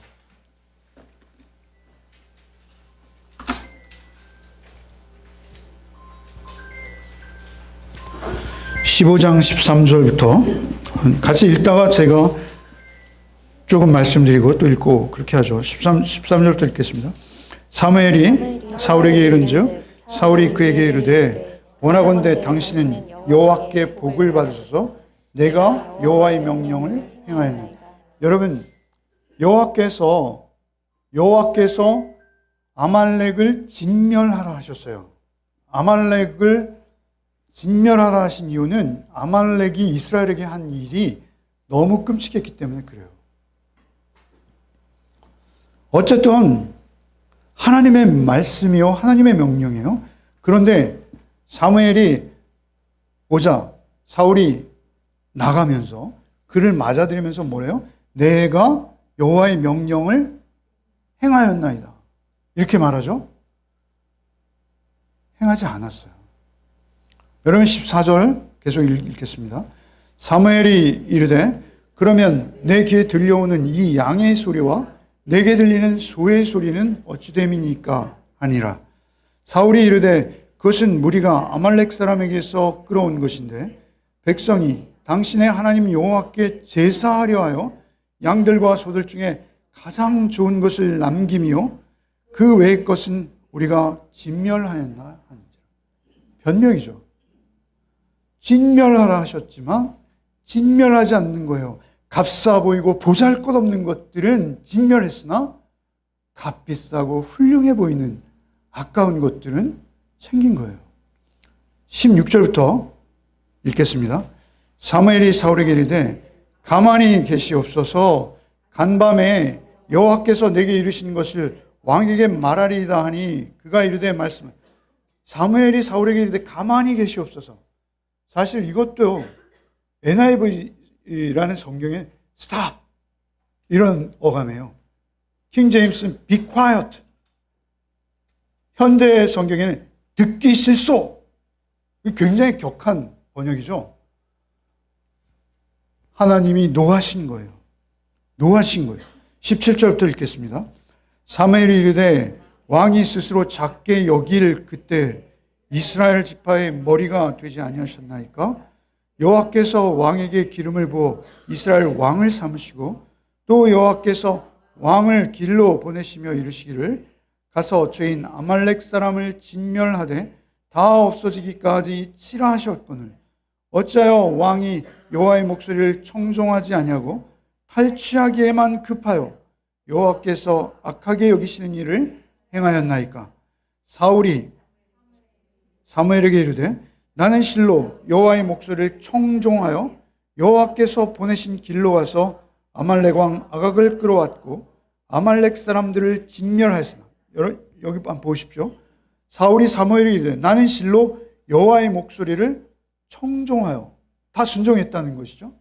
(15장) 13절부터 같이 읽다가 제가 조금 말씀드리고 또 읽고 그렇게 하죠. 13절부터 읽겠습니다. 사무엘이 사울에게 이른즉 사울이 그에게 이르되 원하건대 당신은 여호와께 복을 받으소서. 내가 여호와의 명령을 행하였나이다. 여러분, 여호와께서 아말렉을 진멸하라 하셨어요. 아말렉을 진멸하라 하신 이유는 아말렉이 이스라엘에게 한 일이 너무 끔찍했기 때문에 그래요. 어쨌든 하나님의 말씀이요, 하나님의 명령이에요. 그런데 사무엘이 오자 사울이 나가면서 그를 맞아들이면서 뭐래요? 내가 여호와의 명령을 행하였나이다. 이렇게 말하죠. 행하지 않았어요. 여러분, 14절 계속 읽겠습니다. 사무엘이 이르되 그러면 내 귀에 들려오는 이 양의 소리와 내게 들리는 소의 소리는 어찌 됨이니까 하니라. 사울이 이르되 그것은 무리가 아말렉 사람에게서 끌어온 것인데 백성이 당신의 하나님 여호와께 제사하려 하여 양들과 소들 중에 가장 좋은 것을 남김이요 그 외의 것은 우리가 진멸하였나 하는지라. 변명이죠. 진멸하라 하셨지만 진멸하지 않는 거예요. 값싸 보이고 보잘것없는 것들은 진멸했으나 값비싸고 훌륭해 보이는 아까운 것들은 챙긴 거예요. 16절부터 읽겠습니다. 사무엘이 사울에게 이르되 가만히 계시옵소서. 간밤에 여호와께서 내게 이르신 것을 왕에게 말하리이다 하니 그가 이르되 말씀. 사무엘이 사울에게 이르되 가만히 계시옵소서. 사실 이것도 NIV라는 성경에 stop 이런 어감이에요. 킹 제임스는 be quiet. 현대 성경에는 듣기 싫소. 굉장히 격한 번역이죠. 하나님이 노하신 거예요. 노하신 거예요. 17절부터 읽겠습니다. 사무엘이 이르되 왕이 스스로 작게 여길 그때 이스라엘 지파의 머리가 되지 아니하셨나이까? 여호와께서 왕에게 기름을 부어 이스라엘 왕을 삼으시고 또 여호와께서 왕을 길로 보내시며 이르시기를 가서 죄인 아말렉 사람을 진멸하되 다 없어지기까지 치라 하셨거늘 어찌하여 왕이 여호와의 목소리를 청종하지 아니하고 탈취하기에만 급하여 여호와께서 악하게 여기시는 일을 행하였나이까? 사울이 사무엘에게 이르되 나는 실로 여호와의 목소리를 청종하여 여호와께서 보내신 길로 와서 아말렉 왕 아각을 끌어왔고 아말렉 사람들을 진멸하였으나 여기 한번 보십시오. 사울이 사무엘에게 이르되 나는 실로 여호와의 목소리를 청종하여 다 순종했다는 것이죠.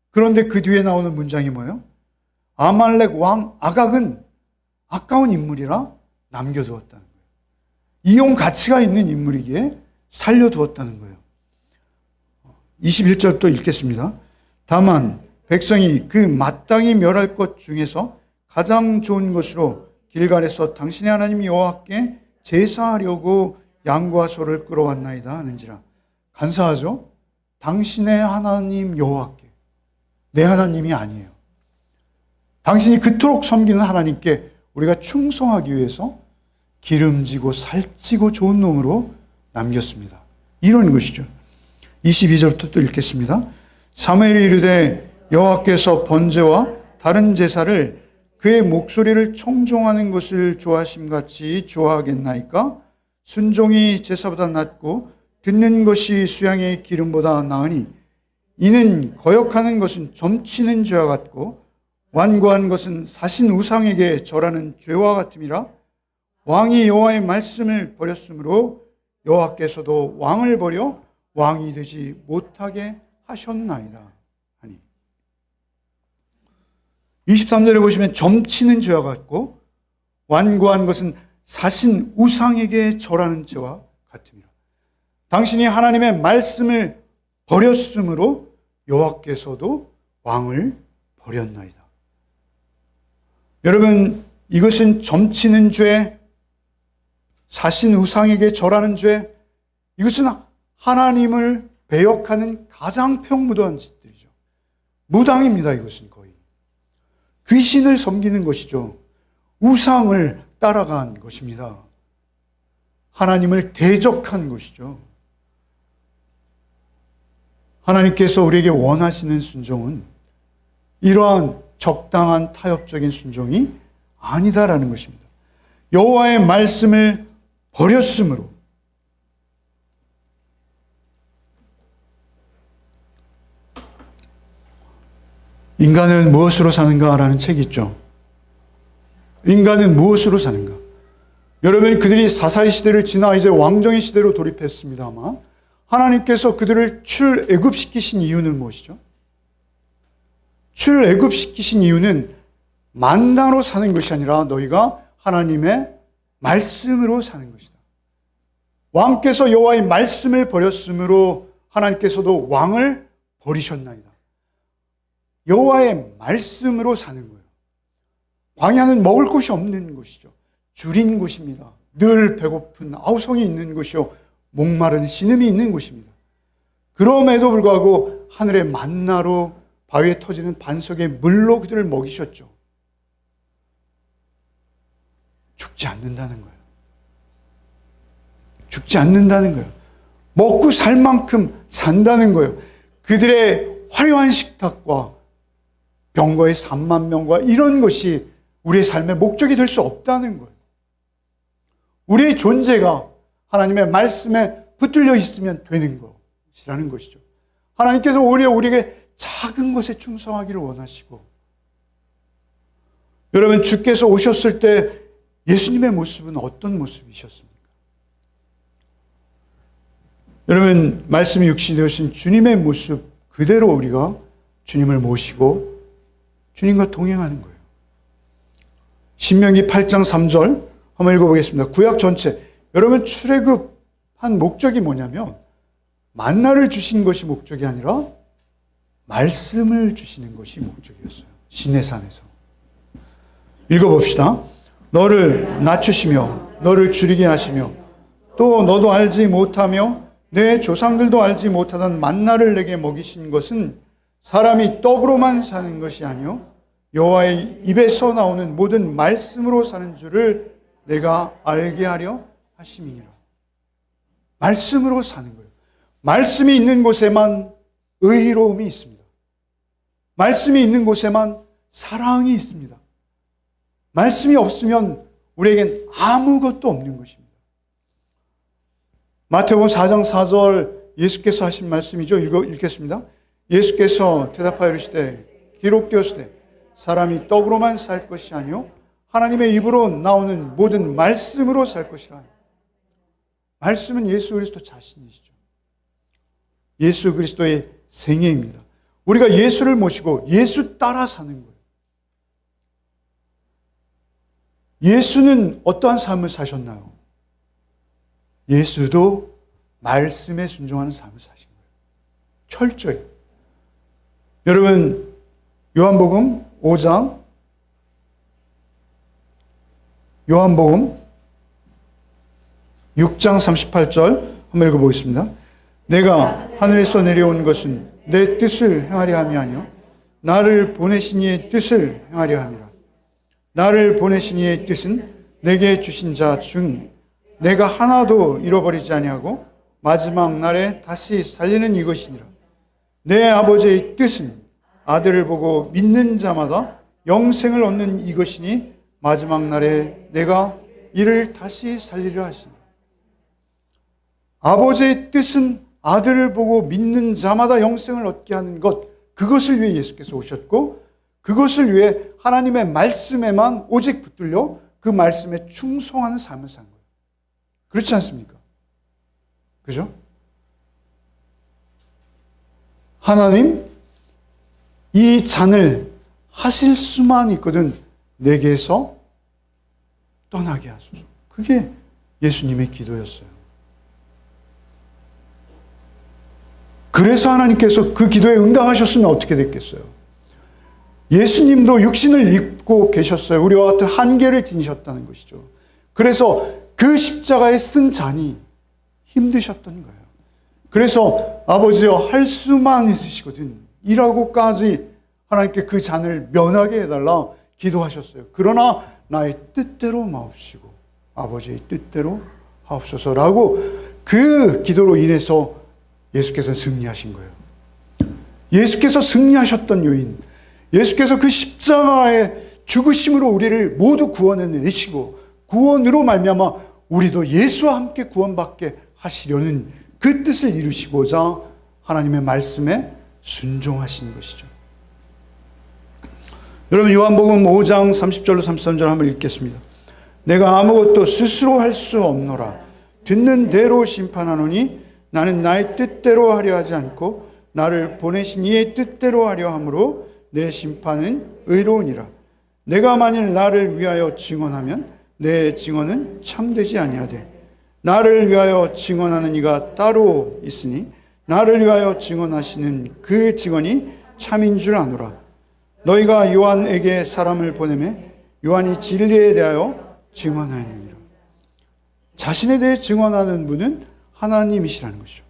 그런데 그 뒤에 나오는 문장이 뭐예요? 아말렉 왕 아각은 아까운 인물이라 남겨두었다는 거예요. 이용 가치가 있는 인물이기에 살려두었다는 거예요. 21절도 읽겠습니다. 다만 백성이 그 마땅히 멸할 것 중에서 가장 좋은 것으로 길갈에서 당신의 하나님 여호와께 제사하려고 양과 소를 끌어왔나이다 하는지라. 간사하죠? 당신의 하나님 여호와께. 내 하나님이 아니에요. 당신이 그토록 섬기는 하나님께 우리가 충성하기 위해서 기름지고 살찌고 좋은 놈으로 남겼습니다. 이런 것이죠. 22절부터 또 읽겠습니다. 사무엘이 이르되 여호와께서 번제와 다른 제사를 그의 목소리를 청종하는 것을 좋아하심같이 좋아하겠나이까? 순종이 제사보다 낫고 듣는 것이 수양의 기름보다 나으니 이는 거역하는 것은 점치는 죄와 같고 완고한 것은 사신 우상에게 절하는 죄와 같음이라. 왕이 여호와의 말씀을 버렸으므로 여호와께서도 왕을 버려 왕이 되지 못하게 하셨나이다 하니. 23절에 보시면 점치는 죄와 같고 완고한 것은 사신 우상에게 절하는 죄와 같음이라. 당신이 하나님의 말씀을 버렸으므로 여호와께서도 왕을 버렸나이다. 여러분, 이것은 점치는 죄, 사신 우상에게 절하는 죄, 이것은 하나님을 배역하는 가장 평무도한 짓들이죠. 무당입니다. 이것은 거의 귀신을 섬기는 것이죠. 우상을 따라간 것입니다. 하나님을 대적한 것이죠. 하나님께서 우리에게 원하시는 순종은 이러한 적당한 타협적인 순종이 아니다라는 것입니다. 여호와의 말씀을 버렸으므로 인간은 무엇으로 사는가라는 책이 있죠. 인간은 무엇으로 사는가? 여러분, 그들이 사사의 시대를 지나 이제 왕정의 시대로 돌입했습니다만 하나님께서 그들을 출애굽시키신 이유는 무엇이죠? 출애굽시키신 이유는 만나로 사는 것이 아니라 너희가 하나님의 말씀으로 사는 것이다. 왕께서 여호와의 말씀을 버렸으므로 하나님께서도 왕을 버리셨나이다. 여호와의 말씀으로 사는 거예요. 광야는 먹을 것이 없는 곳이죠. 줄인 곳입니다. 늘 배고픈 아우성이 있는 곳이요, 목마른 신음이 있는 곳입니다. 그럼에도 불구하고 하늘의 만나로 바위에 터지는 반석의 물로 그들을 먹이셨죠. 죽지 않는다는 거예요. 죽지 않는다는 거예요. 먹고 살 만큼 산다는 거예요. 그들의 화려한 식탁과 병거의 3만 명과 이런 것이 우리의 삶의 목적이 될 수 없다는 거예요. 우리의 존재가 하나님의 말씀에 붙들려 있으면 되는 것이라는 것이죠. 하나님께서 오히려 우리에게 작은 것에 충성하기를 원하시고, 여러분, 주께서 오셨을 때 예수님의 모습은 어떤 모습이셨습니까? 여러분, 말씀이 육신이 되신 주님의 모습 그대로 우리가 주님을 모시고 주님과 동행하는 거예요. 신명기 8장 3절 한번 읽어보겠습니다. 구약 전체. 여러분 출애굽한 목적이 뭐냐면 만나를 주신 것이 목적이 아니라 말씀을 주시는 것이 목적이었어요. 시내산에서. 읽어봅시다. 너를 낮추시며 너를 줄이게 하시며 또 너도 알지 못하며 내 조상들도 알지 못하던 만나를 내게 먹이신 것은 사람이 떡으로만 사는 것이 아니요 여호와의 입에서 나오는 모든 말씀으로 사는 줄을 내가 알게 하려 하심이니라. 말씀으로 사는 거예요. 말씀이 있는 곳에만 의로움이 있습니다. 말씀이 있는 곳에만 사랑이 있습니다. 말씀이 없으면 우리에겐 아무것도 없는 것입니다. 마태복음 4장 4절 예수께서 하신 말씀이죠. 읽겠습니다. 예수께서 대답하여 이르시되 기록되었으되 사람이 떡으로만 살 것이 아니요 하나님의 입으로 나오는 모든 말씀으로 살 것이라. 말씀은 예수 그리스도 자신이시죠. 예수 그리스도의 생애입니다. 우리가 예수를 모시고 예수 따라 사는 거예요. 예수는 어떠한 삶을 사셨나요? 예수도 말씀에 순종하는 삶을 사신 거예요. 철저히. 여러분 요한복음 5장 요한복음 6장 38절 한번 읽어보겠습니다. 내가 하늘에서 내려온 것은 내 뜻을 행하려 함이 아니요 나를 보내신 이의 뜻을 행하려 함이라. 나를 보내신 이의 뜻은 내게 주신 자 중 내가 하나도 잃어버리지 아니하고 마지막 날에 다시 살리는 이것이니라. 내 아버지의 뜻은 아들을 보고 믿는 자마다 영생을 얻는 이것이니 마지막 날에 내가 이를 다시 살리려 하시니라. 아버지의 뜻은 아들을 보고 믿는 자마다 영생을 얻게 하는 것, 그것을 위해 예수께서 오셨고 그것을 위해 하나님의 말씀에만 오직 붙들려 그 말씀에 충성하는 삶을 산 거예요. 그렇지 않습니까? 그죠? 하나님, 이 잔을 하실 수만 있거든 내게서 떠나게 하소서. 그게 예수님의 기도였어요. 그래서 하나님께서 그 기도에 응답하셨으면 어떻게 됐겠어요? 예수님도 육신을 입고 계셨어요. 우리와 같은 한계를 지니셨다는 것이죠. 그래서 그 십자가에 쓴 잔이 힘드셨던 거예요. 그래서 아버지여 할 수만 있으시거든 이라고까지 하나님께 그 잔을 면하게 해달라 기도하셨어요. 그러나 나의 뜻대로 마옵시고 아버지의 뜻대로 하옵소서라고 그 기도로 인해서 예수께서 승리하신 거예요. 예수께서 승리하셨던 요인, 예수께서 그 십자가의 죽으심으로 우리를 모두 구원해내시고 구원으로 말미암아 우리도 예수와 함께 구원받게 하시려는 그 뜻을 이루시고자 하나님의 말씀에 순종하신 것이죠. 여러분 요한복음 5장 30절로 33절 한번 읽겠습니다. 내가 아무것도 스스로 할 수 없노라. 듣는 대로 심판하노니 나는 나의 뜻대로 하려 하지 않고 나를 보내신 이의 뜻대로 하려 함으로 내 심판은 의로우니라. 내가 만일 나를 위하여 증언하면 내 증언은 참되지 아니하되 나를 위하여 증언하는 이가 따로 있으니 나를 위하여 증언하시는 그 증언이 참인 줄 아노라. 너희가 요한에게 사람을 보내매 요한이 진리에 대하여 증언하였느니라. 자신에 대해 증언하는 분은 하나님이시라는 것이죠.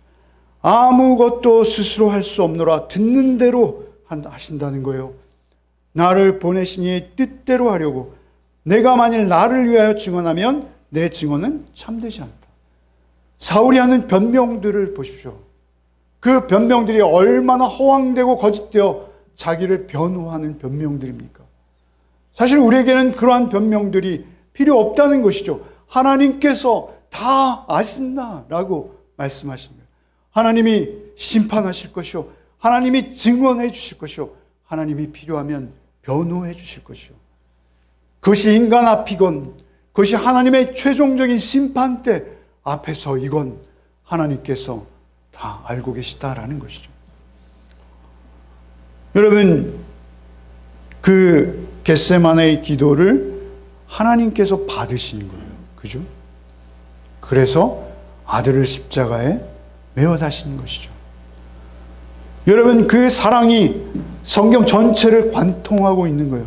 아무것도 스스로 할 수 없노라. 듣는 대로 하신다는 거예요. 나를 보내신 이의 뜻대로 하려고. 내가 만일 나를 위하여 증언하면 내 증언은 참되지 않다. 사울이 하는 변명들을 보십시오. 그 변명들이 얼마나 허황되고 거짓되어 자기를 변호하는 변명들입니까? 사실 우리에게는 그러한 변명들이 필요 없다는 것이죠. 하나님께서 다 아신다라고 말씀하신 거예요. 하나님이 심판하실 것이요, 하나님이 증언해 주실 것이요, 하나님이 필요하면 변호해 주실 것이요. 그것이 인간 앞이건 그것이 하나님의 최종적인 심판 때 앞에서 이건 하나님께서 다 알고 계시다라는 것이죠. 여러분, 그 겟세마네의 기도를 하나님께서 받으신 거예요. 그죠? 그래서 아들을 십자가에 매어 다신 것이죠. 여러분, 그 사랑이 성경 전체를 관통하고 있는 거예요.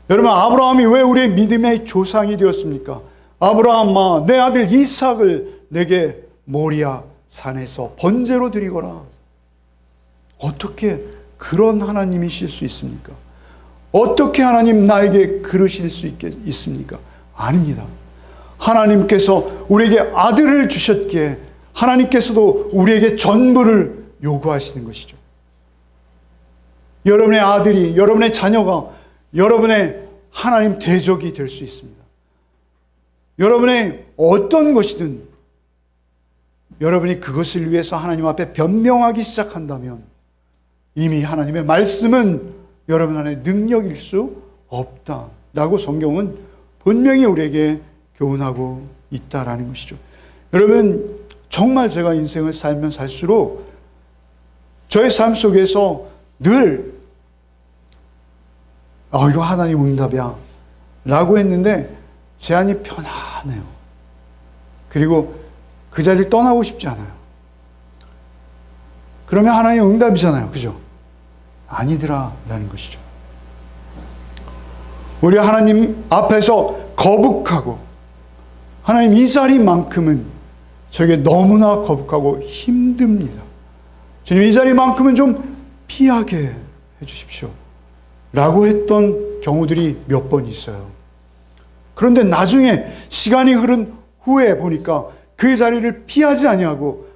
여러분, 아브라함이 왜 우리의 믿음의 조상이 되었습니까? 아브라함아, 내 아들 이삭을 내게 모리아 산에서 번제로 드리거라. 어떻게 그런 하나님이실 수 있습니까? 어떻게 하나님 나에게 그러실 수 있습니까? 아닙니다. 하나님께서 우리에게 아들을 주셨기에 하나님께서도 우리에게 전부를 요구하시는 것이죠. 여러분의 아들이, 여러분의 자녀가 여러분의 하나님 대적이 될 수 있습니다. 여러분의 어떤 것이든 여러분이 그것을 위해서 하나님 앞에 변명하기 시작한다면 이미 하나님의 말씀은 여러분 안에 능력일 수 없다라고 성경은 분명히 우리에게 교훈하고 있다라는 것이죠. 여러분, 정말 제가 인생을 살면 살수록 저의 삶 속에서 늘 이거 하나님 응답이야 라고 했는데 제 안이 편안해요. 그리고 그 자리를 떠나고 싶지 않아요. 그러면 하나님 응답이잖아요. 그죠? 아니더라 라는 것이죠. 우리 하나님 앞에서 거북하고 하나님 이 자리만큼은 저에게 너무나 거북하고 힘듭니다. 주님, 이 자리만큼은 좀 피하게 해주십시오 라고 했던 경우들이 몇 번 있어요. 그런데 나중에 시간이 흐른 후에 보니까 그 자리를 피하지 아니하고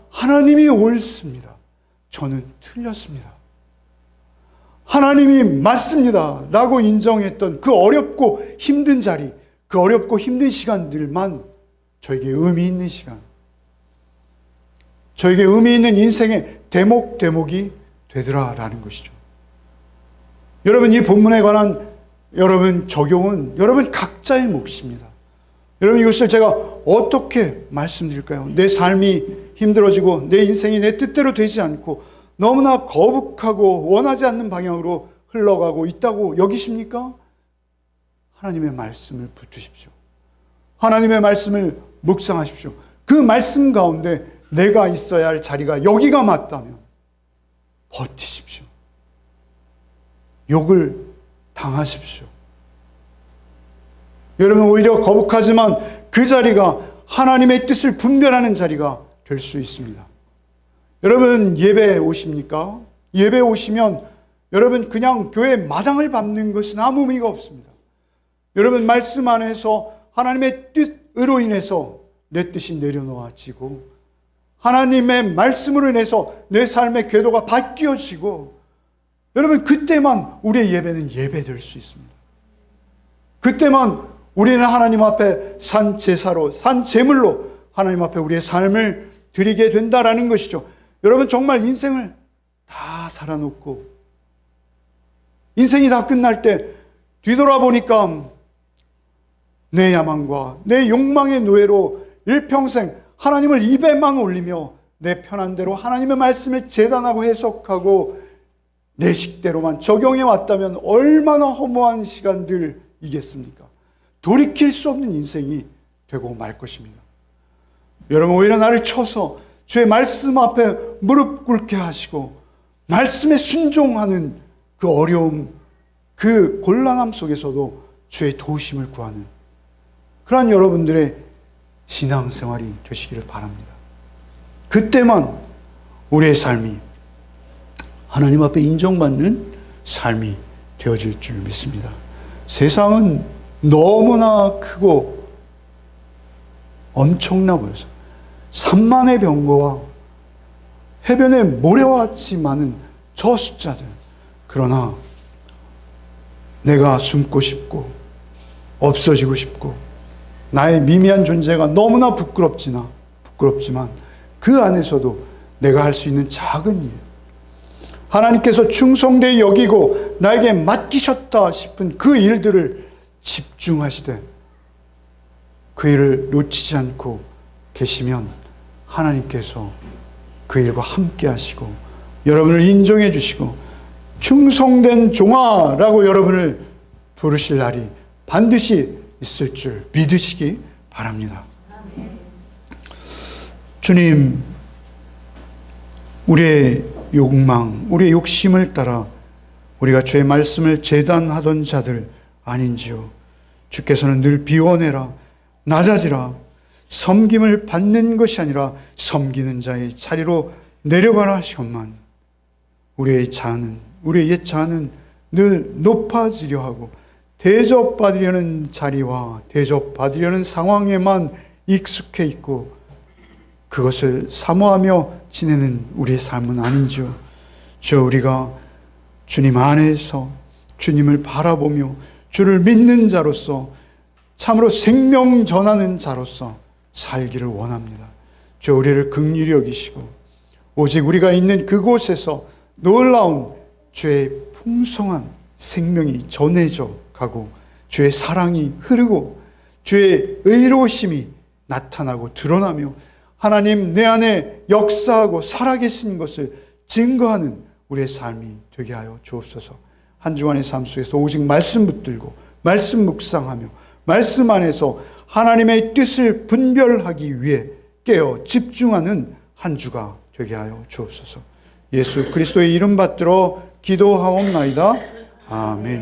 하나님이 옳습니다. 저는 틀렸습니다. 하나님이 맞습니다 라고 인정했던 그 어렵고 힘든 자리, 그 어렵고 힘든 시간들만 저에게 의미 있는 시간, 저에게 의미 있는 인생의 대목이 되더라라는 것이죠. 여러분, 이 본문에 관한 여러분 적용은 여러분 각자의 몫입니다. 여러분, 이것을 제가 어떻게 말씀드릴까요? 내 삶이 힘들어지고 내 인생이 내 뜻대로 되지 않고 너무나 거북하고 원하지 않는 방향으로 흘러가고 있다고 여기십니까? 하나님의 말씀을 붙드십시오. 하나님의 말씀을 묵상하십시오. 그 말씀 가운데 내가 있어야 할 자리가 여기가 맞다면 버티십시오. 욕을 당하십시오. 여러분, 오히려 거북하지만 그 자리가 하나님의 뜻을 분별하는 자리가 될 수 있습니다. 여러분, 예배 오십니까? 예배 오시면 여러분 그냥 교회 마당을 밟는 것은 아무 의미가 없습니다. 여러분, 말씀 안에서 하나님의 뜻으로 인해서 내 뜻이 내려놓아지고 하나님의 말씀으로 인해서 내 삶의 궤도가 바뀌어지고 여러분, 그때만 우리의 예배는 예배될 수 있습니다. 그때만 우리는 하나님 앞에 산 제사로, 산 제물로 하나님 앞에 우리의 삶을 드리게 된다라는 것이죠. 여러분, 정말 인생을 다 살아놓고 인생이 다 끝날 때 뒤돌아보니까 내 야망과 내 욕망의 노예로 일평생 하나님을 입에만 올리며 내 편한 대로 하나님의 말씀을 재단하고 해석하고 내 식대로만 적용해 왔다면 얼마나 허무한 시간들이겠습니까? 돌이킬 수 없는 인생이 되고 말 것입니다. 여러분, 오히려 나를 쳐서 주의 말씀 앞에 무릎 꿇게 하시고 말씀에 순종하는 그 어려움, 그 곤란함 속에서도 주의 도우심을 구하는 그러한 여러분들의 신앙생활이 되시기를 바랍니다. 그때만 우리의 삶이 하나님 앞에 인정받는 삶이 되어질 줄 믿습니다. 세상은 너무나 크고 엄청나 보여서 산만의 병거와 해변의 모래와 같이 많은 저 숫자들, 그러나 내가 숨고 싶고 없어지고 싶고 나의 미미한 존재가 너무나 부끄럽지만 그 안에서도 내가 할 수 있는 작은 일, 하나님께서 충성되이 여기고 나에게 맡기셨다 싶은 그 일들을 집중하시되 그 일을 놓치지 않고 계시면 하나님께서 그 일과 함께 하시고 여러분을 인정해 주시고 충성된 종아라고 여러분을 부르실 날이 반드시 있을 줄 믿으시기 바랍니다. 주님, 우리의 욕망, 우리의 욕심을 따라 우리가 주의 말씀을 재단하던 자들 아닌지요. 주께서는 늘 비워내라, 낮아지라, 섬김을 받는 것이 아니라 섬기는 자의 자리로 내려가라 하시건만 우리의 옛 자는 늘 높아지려 하고 대접받으려는 자리와 대접받으려는 상황에만 익숙해 있고 그것을 사모하며 지내는 우리의 삶은 아닌지요. 우리가 주님 안에서 주님을 바라보며 주를 믿는 자로서 참으로 생명 전하는 자로서 살기를 원합니다. 우리를 긍휼히 여기시고 오직 우리가 있는 그곳에서 놀라운 주의 풍성한 생명이 전해져 가고 주의 사랑이 흐르고 주의 의로우심이 나타나고 드러나며 하나님 내 안에 역사하고 살아계신 것을 증거하는 우리의 삶이 되게 하여 주옵소서. 한 주간의 삶 속에서 오직 말씀 붙들고 말씀 묵상하며 말씀 안에서 하나님의 뜻을 분별하기 위해 깨어 집중하는 한 주가 되게 하여 주옵소서. 예수 그리스도의 이름 받들어 기도하옵나이다. 아멘.